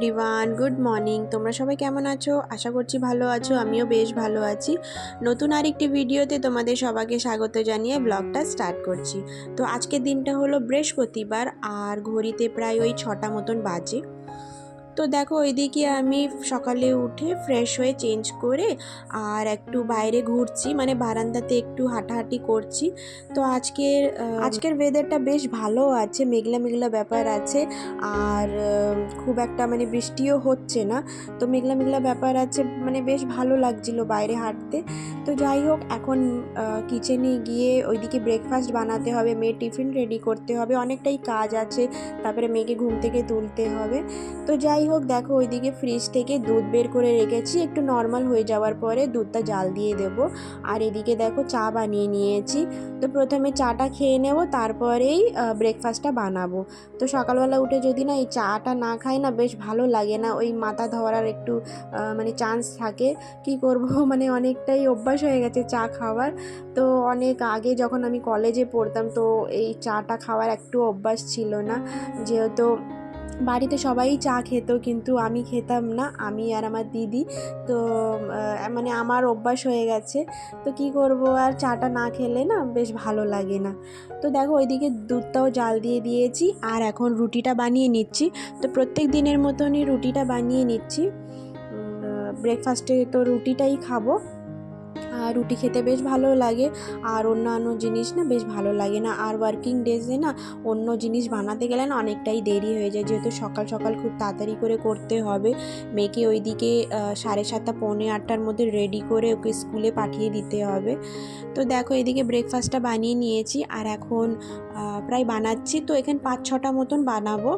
Everyone, good morning. তোমরা সবাই কেমন আছো? আশা করছি ভালো আছো। আমিও বেশ ভালো আছি। নতুন আরেকটি ভিডিওতে তোমাদের সবাইকে স্বাগত জানিয়ে ব্লগটা স্টার্ট করছি। তো আজকের দিনটা হলো বৃহস্পতিবার, আর ঘড়িতে প্রায় ওই 6টা মতন বাজে। তো দেখো ওইদিকে আমি সকালে উঠে ফ্রেশ হয়ে চেঞ্জ করে আর একটু বাইরে ঘুরছি, মানে বারান্দাতে একটু হাঁটাহাঁটি করছি। তো আজকের ওয়েদারটা বেশ ভালো আছে, মেঘলা মেঘলা ব্যাপার আছে। আর খুব একটা মানে বৃষ্টিও হচ্ছে না, তো মেঘলা মেঘলা ব্যাপার আছে, মানে বেশ ভালো লাগছিল বাইরে হাঁটতে। তো যাই হোক, এখন কিচেনে গিয়ে ওইদিকে ব্রেকফাস্ট বানাতে হবে, মেয়ের টিফিন রেডি করতে হবে, অনেকটাই কাজ আছে। তারপরে মেয়েকে ঘুম থেকে তুলতে হবে। তো যাই হোক, দেখো ওইদিকে ফ্রিজ থেকে দুধ বের করে রেখেছি, একটু নর্মাল হয়ে যাওয়ার পরে দুধটা জাল দিয়ে দেব। আর এদিকে দেখো চা বানিয়ে নিয়েছি। তো প্রথমে চাটা খেয়ে নেব, তারপরেই ব্রেকফাস্টটা বানাবো। তো সকালবেলা উঠে যদি না এই চাটা না খাই না, বেশ ভালো লাগে না, ওই মাথা ধরার একটু মানে চান্স থাকে। কি করব মানে অনেকটাই অভ্যাস হয়ে গেছে চা খাওয়ার। তো অনেক আগে যখন আমি কলেজে পড়তাম, তো এই চাটা খাওয়ার একটু অভ্যাস ছিল না, যেহেতু বাড়িতে সবাই চা খেত কিন্তু আমি খেতাম না, আমি আর আমার দিদি। তো মানে আমার অভ্যাস হয়ে গেছে। তো কি করব, আর চাটা না খেলে না বেশ ভালো লাগে না। তো দেখো ওইদিকে দুধটাও জাল দিয়ে দিয়েছি, আর এখন রুটিটা বানিয়ে নিচ্ছি। তো প্রত্যেক দিনের মতনই রুটিটা বানিয়ে নিচ্ছি। ব্রেকফাস্টে তো রুটিটাই খাবো। আর রুটি খেতে বেশ ভালো লাগে, আর অন্যান্য জিনিস না বেশ ভালো লাগে না। আর ওয়ার্কিং ডেজে না অন্য জিনিস বানাতে গেলে না অনেকটাই দেরি হয়ে যায়, যেহেতু সকাল সকাল খুব তাড়াতাড়ি করে করতে হবে। মেয়েকে ওইদিকে 7:30 পৌনে 8টার মধ্যে রেডি করে ওকে স্কুলে পাঠিয়ে দিতে হবে। তো দেখো এদিকে ব্রেকফাস্টটা বানিয়ে নিয়েছি, আর এখন প্রায় বানাচ্ছি। তো এখানে 5-6টা মতন বানাবো,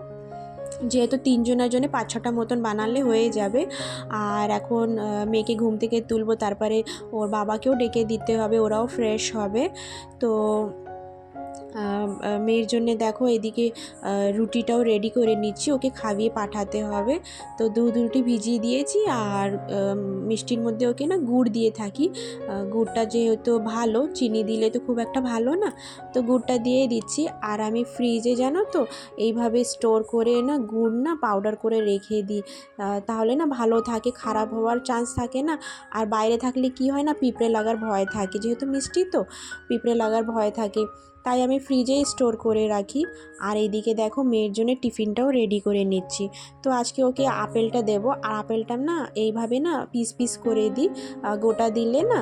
যেহেতু 3জনের জন্য 5-6টা মতন বানালে হয়ে যাবে। আর এখন মেয়েকে ঘুম থেকে তুলবো, তারপরে ওর বাবাকেও ডেকে দিতে হবে, ওরাও ফ্রেশ হবে। তো মেয়ের জন্য দেখো এদিকে রুটিটাও রেডি করে নিচ্ছি, ওকে খাইয়ে পাঠাতে হবে। তো দুধ রুটি ভিজিয়ে দিয়েছি, আর মিষ্টির মধ্যে ওকে না গুড় দিয়ে থাকি। গুড়টা যেহেতু ভালো, চিনি দিলে তো খুব একটা ভালো না, তো গুড়টা দিয়ে দিচ্ছি। আর আমি ফ্রিজে জানো তো এইভাবে স্টোর করে না গুড় না পাউডার করে রেখে দিই, তাহলে না ভালো থাকে, খারাপ হওয়ার চান্স থাকে না। আর বাইরে থাকলে কি হয় না, পিঁপড়ে লাগার ভয় থাকে, যেহেতু মিষ্টি তো পিঁপড়ে লাগার ভয় থাকে, তাই আমি ফ্রিজেই স্টোর করে রাখি। আর এইদিকে দেখো মেয়ের জন্য টিফিনটাও রেডি করে নিচ্ছি। তো আজকে ওকে আপেলটা দেবো, আর আপেলটা না এইভাবে না পিস পিস করে দিই, গোটা দিলে না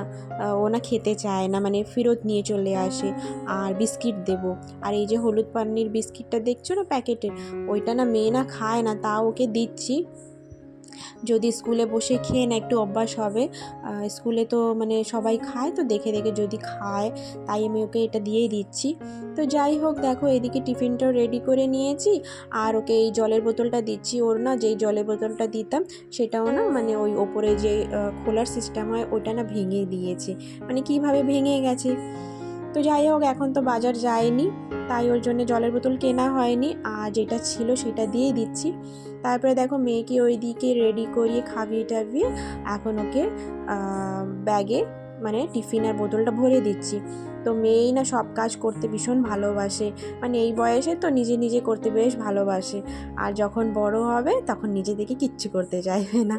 ও না খেতে চায় না, মানে ফেরত নিয়ে চলে আসে। আর বিস্কিট দেবো, আর এই যে হলুদ পান্নির বিস্কিটটা দেখছো না প্যাকেটের, ওইটা না মেয়ে না খায় না, তাও ওকে দিচ্ছি। যদি স্কুলে বসে খেয়ে না একটু অভ্যাস হবে, স্কুলে তো মানে সবাই খায়, তো দেখে দেখে যদি খায়, তাই আমি ওকে এটা দিয়েই দিচ্ছি। তো যাই হোক, দেখো এদিকে টিফিনটাও রেডি করে নিয়েছি, আর ওকে এই জলের বোতলটা দিচ্ছি। ওর না যেই জলের বোতলটা দিতাম সেটাও না মানে ওই ওপরে যে খোলার সিস্টেম হয় ওটা না ভেঙে দিয়েছে, মানে কিভাবে ভেঙে গেছে। তো যাই হোক, এখন তো বাজার যায়নি, তাই ওর জন্য জলের বোতল কেনা হয়নি, আর যেটা ছিল সেটা দিয়েই দিচ্ছি। তারপরে দেখো মেয়েকে ওইদিকে রেডি করিয়ে খাইয়ে টাবিয়ে এখন ওকে ব্যাগে মানে টিফিন আর বোতলটা ভরে দিচ্ছি। তো মেয়েই না সব কাজ করতে ভীষণ ভালোবাসে, মানে এই বয়সে তো নিজে নিজে করতে বেশ ভালোবাসে। আর যখন বড় হবে তখন নিজে থেকে কিচ্ছু করতে চাইবে না।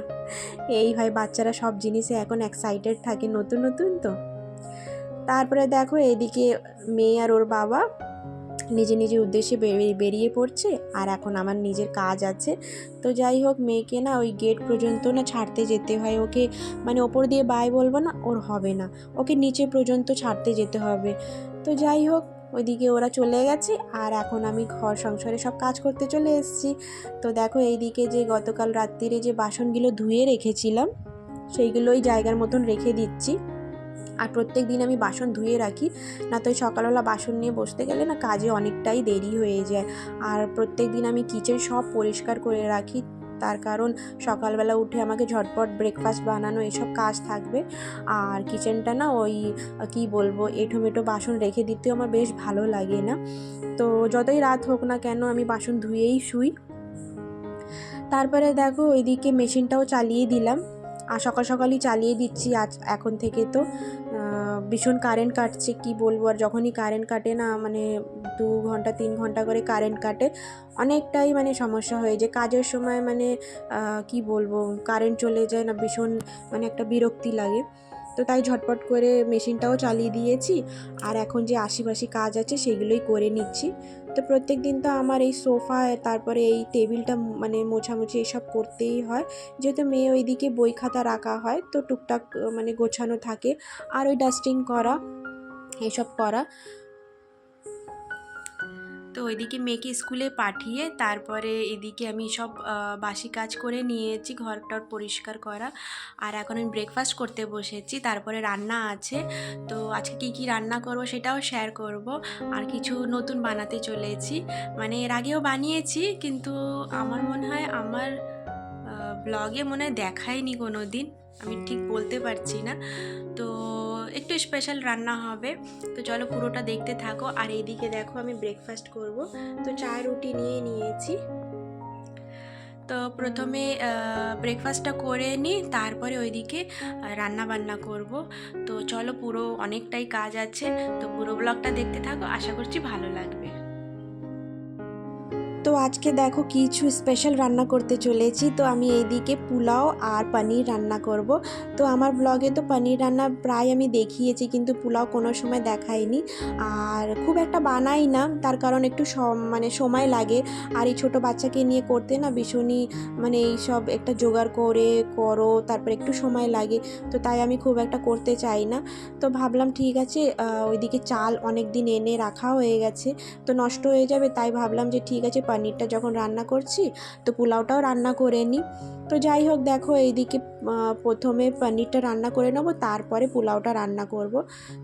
এই হয়, বাচ্চারা সব জিনিসে এখন এক্সাইটেড থাকে, নতুন নতুন তো। তারপরে দেখো এদিকে মেয়ে আর ওর বাবা নিজে নিজের উদ্দেশ্যে বেরিয়ে পড়ছে, আর এখন আমার নিজের কাজ আছে। তো যাই হোক, মেয়েকে না ওই গেট পর্যন্ত না ছাড়তে যেতে হয় ওকে, মানে ওপর দিয়ে বাই বলবো না, ওর হবে না, ওকে নিচে পর্যন্ত ছাড়তে যেতে হবে। তো যাই হোক, ওইদিকে ওরা চলে গেছে, আর এখন আমি ঘর সংসারে সব কাজ করতে চলে এসেছি। তো দেখো এইদিকে যে গতকাল রাত্রিরে যে বাসনগুলো ধুয়ে রেখেছিলাম, সেইগুলোই জায়গার মতন রেখে দিচ্ছি। আর প্রত্যেক দিন আমি বাসন ধুয়ে রাখি, না তো সকালবেলা বাসন নিয়ে বসতে গেলে না কাজে অনেকটাই দেরি হয়ে যায়। আর প্রত্যেক দিন আমি কিচেন সব পরিষ্কার করে রাখি, তার কারণ সকালবেলা উঠে আমাকে ঝটপট ব্রেকফাস্ট বানানো এসব কাজ থাকবে। আর কিচেনটা না ওই কি বলবো, এঁঠোমেটো বাসন রেখে দিতেও আমার বেশ ভালো লাগে না। তো যতই রাত হোক না কেন আমি বাসন ধুয়েই শুই। তারপরে দেখো ওইদিকে মেশিনটাও চালিয়ে দিলাম, আর সকাল সকালই চালিয়ে দিচ্ছি আজ এখন থেকে। তো ভীষণ কারেন্ট কাটছে, কি বলবো। আর যখনই কারেন্ট কাটে না, মানে 2 ঘন্টা 3 ঘন্টা করে কারেন্ট কাটে, অনেকটাই মানে সমস্যা হয়ে যায় কাজের সময়। মানে কি বলবো, কারেন্ট চলে যায় না, ভীষণ মানে একটা বিরক্তি লাগে। তো তাই ঝটপট করে মেশিনটাও চালিয়ে দিয়েছি, আর এখন যে আশিপাশি কাজ আছে সেগুলোই করে নিচ্ছি। তো প্রত্যেক দিন তো আমার এই সোফা, তারপরে এই টেবিলটা মানে মোছামুছি এসব করতেই হয়, যেহেতু মেয়ে ওইদিকে বই খাতা রাখা হয়, তো টুকটাক মানে গোছানো থাকে, আর ওই ডাস্টিং করা, এসব করা। তো ওইদিকে মেয়েকে স্কুলে পাঠিয়ে তারপরে এদিকে আমি সব বাসি কাজ করে নিয়েছি, ঘরটার পরিষ্কার করা। আর এখন আমি ব্রেকফাস্ট করতে বসেছি, তারপরে রান্না আছে। তো আজকে কী কী রান্না করব সেটাও শেয়ার করব। আর কিছু নতুন বানাতে চলেছি, মানে এর আগেও বানিয়েছি, কিন্তু আমার মনে হয় আমার ব্লগে মনে হয় দেখায়নি কোনো দিন, আমি ঠিক বলতে পারছি না। তো একটু স্পেশাল রান্না হবে, তো চলো পুরোটা দেখতে থাকো। আর এইদিকে দেখো আমি ব্রেকফাস্ট করব, তো চা রুটি নিয়ে নিয়েছি। তো প্রথমে ব্রেকফাস্টটা করে নিই, তারপরে ওইদিকে রান্না বান্না করব। তো চলো, পুরো অনেকটাই কাজ আছে, তো পুরো ব্লগটা দেখতে থাকো, আশা করছি ভালো লাগবে। তো আজকে দেখো কিছু স্পেশাল রান্না করতে চলেছি। তো আমি এইদিকে পোলাও আর পনির রান্না করব। তো আমার ব্লগে তো পনির রান্না প্রায় আমি দেখিয়েছি, কিন্তু পোলাও কোনো সময় দেখাইনি, আর খুব একটা বানাই না, তার কারণ একটু মানে সময় লাগে। আর এই ছোটো বাচ্চাকে নিয়ে করতে না ভীষণই মানে এই সব একটা জোগাড় করে করো, তারপর একটু সময় লাগে, তো তাই আমি খুব একটা করতে চাই না। তো ভাবলাম ঠিক আছে, ওইদিকে চাল অনেক দিন এনে রাখা হয়ে গেছে, তো নষ্ট হয়ে যাবে, তাই ভাবলাম যে ঠিক আছে পনিরটা যখন রান্না করছি তো পোলাওটাও রান্না করে নিই। তো যাই হোক, দেখো এইদিকে প্রথমে পনিরটা রান্না করে নেবো, তারপরে পোলাওটা রান্না করব।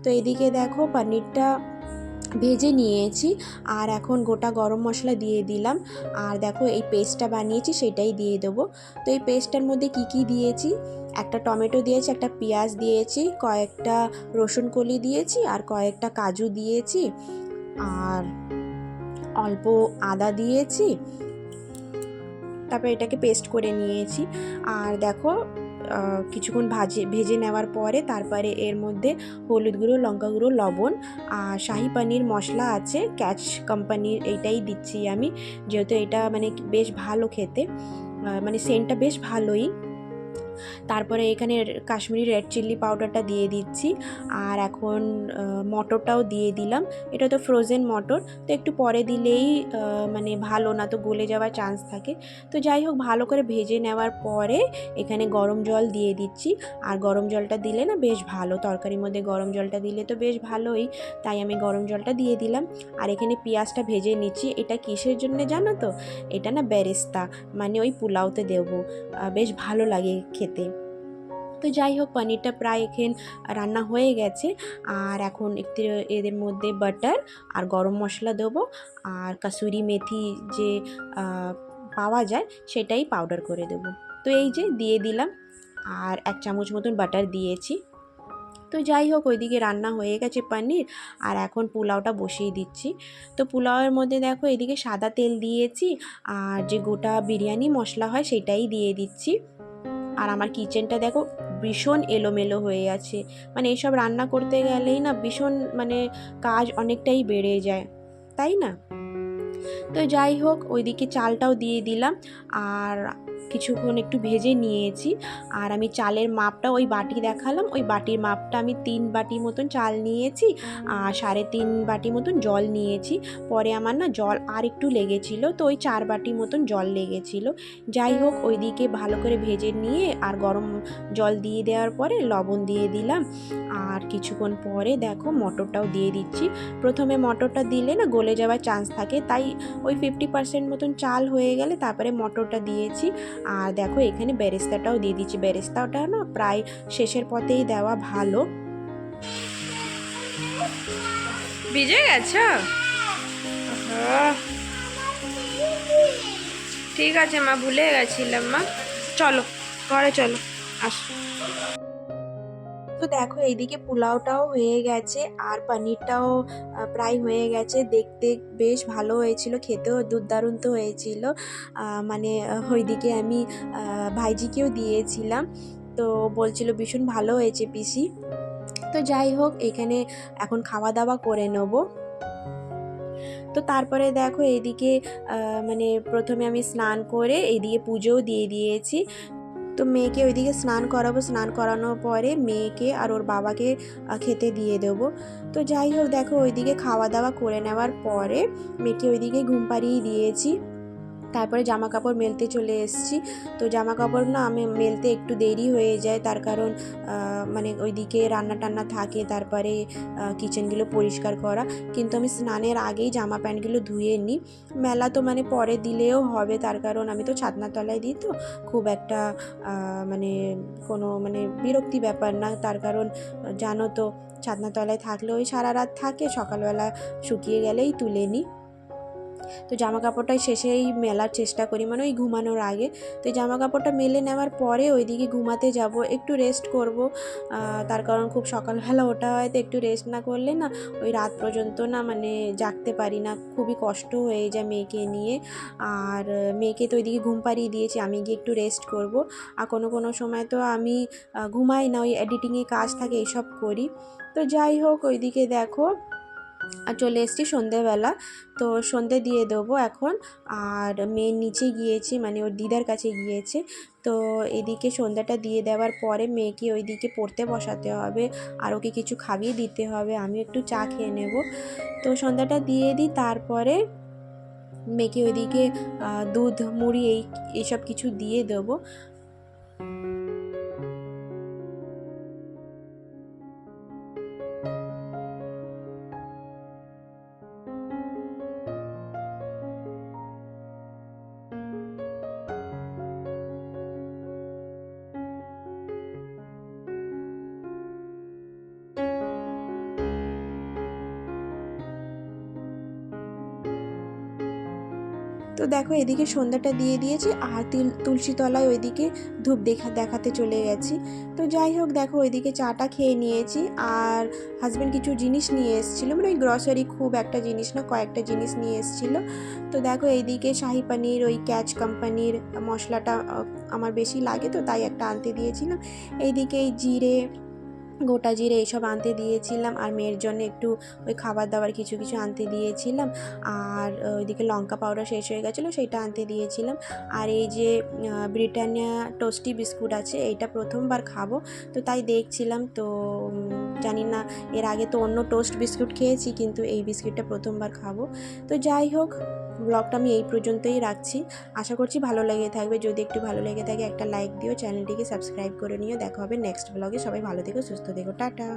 তো এইদিকে দেখো পনিরটা ভেজে নিয়েছি, আর এখন গোটা গরম মশলা দিয়ে দিলাম, আর দেখো এই পেস্টটা বানিয়েছি সেটাই দিয়ে দেবো। তো এই পেস্টটার মধ্যে কি কি দিয়েছি, একটা টমেটো দিয়েছি, একটা পেঁয়াজ দিয়েছি, কয়েকটা রসুন কলি দিয়েছি, আর কয়েকটা কাজু দিয়েছি, আর অল্প আদা দিয়েছি, তারপর এটাকে পেস্ট করে নিয়েছি। আর দেখো কিছুক্ষণ ভেজে নেওয়ার পরে তারপরে এর মধ্যে হলুদ গুঁড়ো, লঙ্কা গুঁড়ো, লবণ, আর শাহি পনির মশলা আছে ক্যাচ কোম্পানির, এইটাই দিচ্ছি আমি, যেহেতু এটা মানে বেশ ভালো খেতে, মানে সেন্টটা বেশ ভালোই। তারপরে এখানে কাশ্মীরি রেড চিলি পাউডারটা দিয়ে দিচ্ছি, আর এখন মটরটাও দিয়ে দিলাম। এটা তো ফ্রোজেন মটর, তো একটু পরে দিলেই মানে ভালো, না তো গলে যাওয়ার চান্স থাকে। তো যাই হোক, ভালো করে ভেজে নেওয়ার পরে এখানে গরম জল দিয়ে দিচ্ছি, আর গরম জলটা দিলে না বেশ ভালো, তরকারির মধ্যে গরম জলটা দিলে তো বেশ ভালোই, তাই আমি গরম জলটা দিয়ে দিলাম। আর এখানে পেঁয়াজটা ভেজে নিচ্ছি, এটা কিসের জন্য জানো তো, এটা না বেরেস্তা, মানে ওই পোলাওতে দেবো, বেশ ভালো লাগে খেতে। তো যাই হোক, পনিরটা প্রায় এখানে রান্না হয়ে গেছে, আর এখন একটু এদের মধ্যে বাটার আর গরম মশলা দেবো, আর কাসুরি মেথি যে পাওয়া যায় সেটাই পাউডার করে দেবো। তো এই যে দিয়ে দিলাম, আর 1 চামচ মতন বাটার দিয়েছি। তো যাই হোক, ওইদিকে রান্না হয়ে গেছে পনির, আর এখন পোলাওটা বসিয়ে দিচ্ছি। তো পোলাওয়ের মধ্যে দেখো এদিকে সাদা তেল দিয়েছি, আর যে গোটা বিরিয়ানি মশলা হয় সেটাই দিয়ে দিচ্ছি। আর আমার কিচেনটা দেখো ভীষণ এলোমেলো হয়ে আছে, মানে এইসব রান্না করতে গেলেই না ভীষণ মানে কাজ অনেকটাই বেড়ে যায়, তাই না? তো যাই হোক, ওইদিকে চালটাও দিয়ে দিলাম, আর কিছুক্ষণ একটু ভেজে নিয়েছি। আর আমি চালের মাপটা ওই বাটি দেখালাম, ওই বাটির মাপটা আমি 3 বাটি মতন চাল নিয়েছি, আর 3.5 বাটি মতন জল নিয়েছি। পরে আমার না জল আর একটু লেগেছিল, তো ওই 4 বাটি মতন জল লেগেছিল। যাই হোক, ওইদিকে ভালো করে ভেজে নিয়ে আর গরম জল দিয়ে দেওয়ার পরে লবণ দিয়ে দিলাম, আর কিছুক্ষণ পরে দেখো মটরটাও দিয়ে দিচ্ছি। প্রথমে মটরটা দিলে না গলে যাওয়ার চান্স থাকে, তাই ওই 50% মতন চাল হয়ে গেলে তারপরে মটরটা দিয়েছি। আর দেখো এখানে বেরেস্তাটাও দিয়ে দিচ্ছি, বেরেস্তাটা না প্রায় শেষের পথেই দেওয়া ভালো। ভিজে গেছো? ঠিক আছে মা, ভুলে গেছিলাম মা, চলো ঘরে চলো, আসো। তো দেখো এইদিকে পোলাওটাও হয়ে গেছে, আর পনিরটাও প্রায় হয়ে গেছে, দেখতে বেশ ভালো হয়েছিল, খেতেও দুর্দান্ত হয়েছিল। মানে ওইদিকে আমি ভাইজিকেও দিয়েছিলাম, তো বলছিল ভীষণ ভালো হয়েছে পিসি। তো যাই হোক, এখানে এখন খাওয়া দাওয়া করে নেব। তো তারপরে দেখো এইদিকে মানে প্রথমে আমি স্নান করে এইদিকে পুজোও দিয়ে দিয়েছি। তো মেয়েকে ওইদিকে স্নান করাবো, স্নান করানোর পরে মেয়েকে আর ওর বাবাকে খেতে দিয়ে দেবো। তো যাই হোক দেখো, ওইদিকে খাওয়া দাওয়া করে নেওয়ার পরে মেয়েকে ওইদিকে ঘুম পাড়িয়ে দিয়েছি। তারপরে জামা কাপড় মেলতে চলে এসেছি। তো জামা কাপড় না আমি মেলতে একটু দেরি হয়ে যায়, তার কারণ মানে ওইদিকে রান্না টান্না থাকে, তারপরে কিচেনগুলো পরিষ্কার করা। কিন্তু আমি স্নানের আগেই জামা প্যান্টগুলো ধুয়ে নিই। মেলা তো মানে পরে দিলেও হবে, তার কারণ আমি তো ছাদনার তলায় দিই, তো খুব একটা মানে কোনো মানে বিরক্তি ব্যাপার না। তার কারণ জানো তো, ছাদনার তলায় থাকলে ওই সারা রাত থাকে, সকালবেলা শুকিয়ে গেলেই তুলে নিই। তো জামা কাপড়টাই শেষেই মেলার চেষ্টা করি, মানে ওই ঘুমানোর আগে। তো জামা কাপড়টা মেলে নেওয়ার পরে ওইদিকে ঘুমাতে যাব, একটু রেস্ট করব। তার কারণ খুব সকালবেলা ওঠা হয়, তো একটু রেস্ট না করলে না ওই রাত পর্যন্ত না মানে জাগতে পারি না, খুবই কষ্ট হয়ে যায় মেয়েকে নিয়ে। আর মেয়েকে তো ওইদিকে ঘুম পাড়িয়ে দিয়েছি, আমি গিয়ে একটু রেস্ট করব। আর কোনো সময় তো আমি ঘুমাই না, ওই এডিটিংয়ে কাজ থাকে, এইসব করি। তো যাই হোক, ওইদিকে দেখো আর চলে এসেছি সন্ধেবেলা। তো সন্ধে দিয়ে দেবো এখন। আর মেয়ের নিচে গিয়েছি, মানে ওর দিদার কাছে গিয়েছে। তো এদিকে সন্ধ্যাটা দিয়ে দেওয়ার পরে মেয়েকে ওইদিকে পড়তে বসাতে হবে, আর ওকে কিছু খাইয়ে দিতে হবে, আমি একটু চা খেয়ে নেব। তো সন্ধ্যাটা দিয়ে দিই, তারপরে মেয়েকে ওইদিকে দুধ মুড়ি এইসব কিছু দিয়ে দেবো। তো দেখো এদিকে সন্ধ্যাটা দিয়ে দিয়েছি, আর তুলসী তলায় ওইদিকে ধূপ দেখাতে চলে গেছি। তো যাই হোক দেখো, ওইদিকে চাটা খেয়ে নিয়েছি, আর হাজব্যান্ড কিছু জিনিস নিয়ে এসেছিলো, মানে ওই গ্রসারি, খুব একটা জিনিস না, কয়েকটা জিনিস নিয়ে এসেছিলো। তো দেখো এইদিকে শাহি পানির ওই ক্যাচ কোম্পানির মশলাটা আমার বেশি লাগে, তো তাই একটা আনতে দিয়েছিলাম। এইদিকে এই জিরে, গোটা জিরে এইসব আনতে দিয়েছিলাম, আর মেয়ের জন্য একটু ওই খাবার দাবার কিছু কিছু আনতে দিয়েছিলাম। আর ওইদিকে লঙ্কা পাউডার শেষ হয়ে গেছিলো, সেইটা আনতে দিয়েছিলাম। আর এই যে ব্রিটানিয়া টোস্টি বিস্কুট আছে, এইটা প্রথমবার খাবো, তো তাই দেখছিলাম। তো জানি না, এর আগে তো অন্য টোস্ট বিস্কুট খেয়েছি, কিন্তু এই বিস্কুটটা প্রথমবার খাবো। তো যাই হোক, ব্লগটা আমি এই পর্যন্তই রাখছি। আশা করছি ভালো লেগে থাকবে। যদি একটু ভালো লেগে থাকে একটা লাইক দিও, চ্যানেলটিকে সাবস্ক্রাইব করে নিও। দেখা হবে নেক্সট ব্লগে। সবাই ভালো থেকো, সুস্থ থেকো, টাটা।